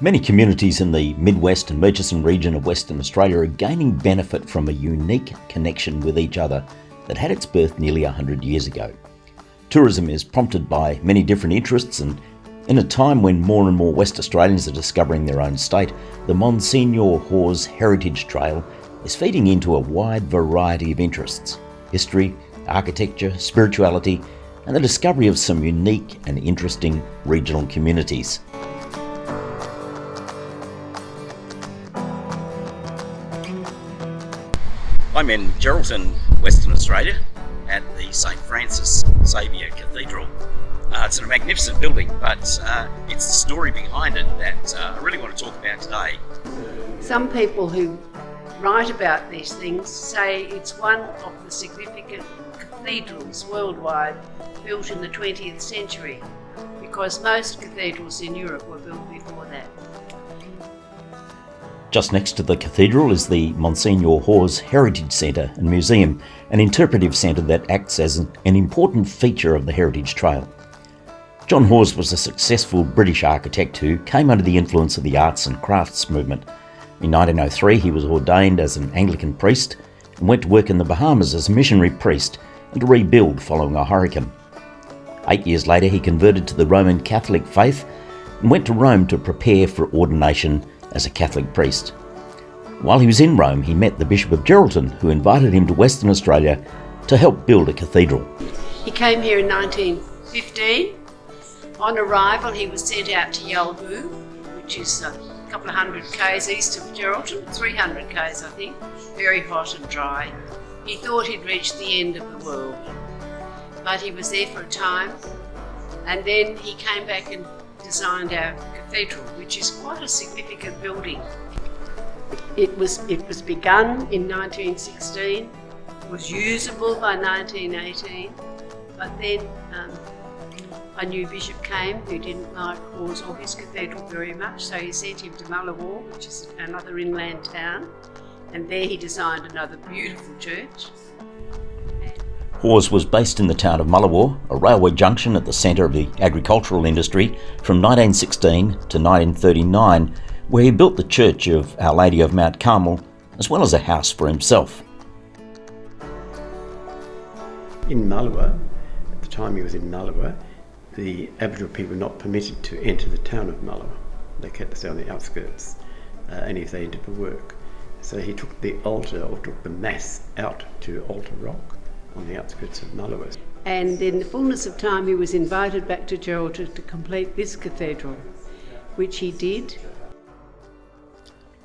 Many communities in the Midwest and Murchison region of Western Australia are gaining benefit from a unique connection with each other that had its birth nearly 100 years ago. Tourism is prompted by many different interests, and in a time when more and more West Australians are discovering their own state, the Monsignor Hawes Heritage Trail is feeding into a wide variety of interests: history, architecture, spirituality, and the discovery of some unique and interesting regional communities. I'm in Geraldton, Western Australia, at the St Francis Xavier Cathedral. It's a magnificent building, but it's the story behind it that I really want to talk about today. Some people who write about these things say it's one of the significant cathedrals worldwide built in the 20th century, because most cathedrals in Europe were built before that. Just next to the cathedral is the Monsignor Hawes Heritage Centre and Museum, an interpretive centre that acts as an important feature of the Heritage Trail. John Hawes was a successful British architect who came under the influence of the arts and crafts movement. In 1903 he was ordained as an Anglican priest and went to work in the Bahamas as a missionary priest and to rebuild following a hurricane. 8 years later he converted to the Roman Catholic faith and went to Rome to prepare for ordination as a Catholic priest. While he was in Rome, he met the Bishop of Geraldton, who invited him to Western Australia to help build a cathedral. He came here in 1915. On arrival, he was sent out to Yalgoo, which is a couple of hundred k's east of Geraldton, 300 k's I think, very hot and dry. He thought he'd reached the end of the world, but he was there for a time, and then he came back and designed our cathedral, which is quite a significant building. It was begun in 1916, was usable by 1918, but then a new bishop came who didn't like Hawes or his cathedral very much, so he sent him to Mullawar, which is another inland town, and there he designed another beautiful church. Hawes was based in the town of Mullawar, a railway junction at the centre of the agricultural industry, from 1916 to 1939, where he built the church of Our Lady of Mount Carmel, as well as a house for himself. In Mullawar, at the time he was in Mullawar, the Aboriginal people were not permitted to enter the town of Mullawar. They kept to stay on the outskirts, and if they entered for work. So he took the altar, or took the mass out to Altar Rock, on the outskirts of Mullawar. And in the fullness of time he was invited back to Geraldton to complete this cathedral, which he did.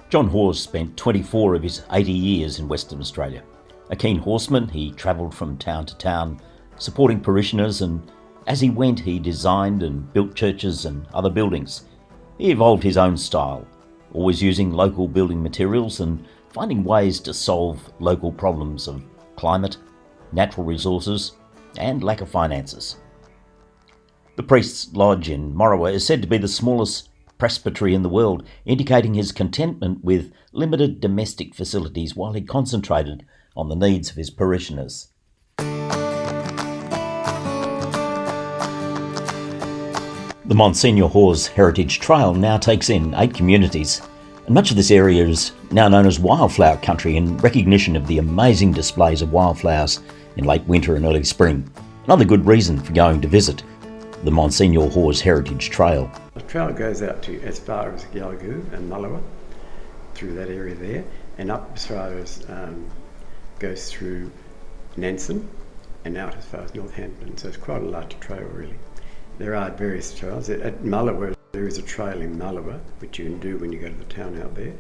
John Hawes spent 24 of his 80 years in Western Australia. A keen horseman, he travelled from town to town, supporting parishioners, and as he went he designed and built churches and other buildings. He evolved his own style, always using local building materials and finding ways to solve local problems of climate, natural resources, and lack of finances. The Priest's Lodge in Morawa is said to be the smallest presbytery in the world, indicating his contentment with limited domestic facilities while he concentrated on the needs of his parishioners. The Monsignor Hawes Heritage Trail now takes in 8 communities, and much of this area is now known as wildflower country in recognition of the amazing displays of wildflowers in late winter and early spring. Another good reason for going to visit the Monsignor Hawes Heritage Trail. The trail goes out to as far as Yalgoo and Mullawar, through that area there, and up as far as goes through Nansen and out as far as Northampton. So it's quite a large trail really. There are various trails. At Mullawar there is a trail in Mullawar which you can do when you go to the town out there,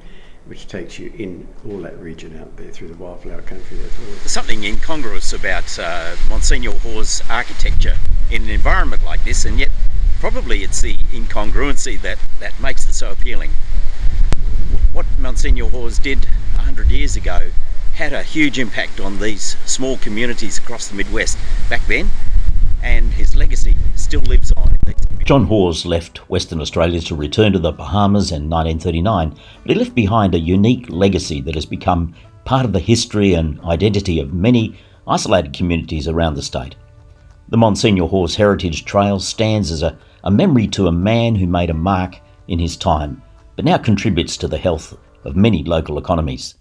which takes you in all that region out there through the wildflower country. There's something incongruous about Monsignor Hawes' architecture in an environment like this, and yet probably it's the incongruency that makes it so appealing. What Monsignor Hawes did 100 years ago had a huge impact on these small communities across the Midwest back then, and his legacy still lives on. John Hawes left Western Australia to return to the Bahamas in 1939, but he left behind a unique legacy that has become part of the history and identity of many isolated communities around the state. The Monsignor Hawes Heritage Trail stands as a memory to a man who made a mark in his time but now contributes to the health of many local economies.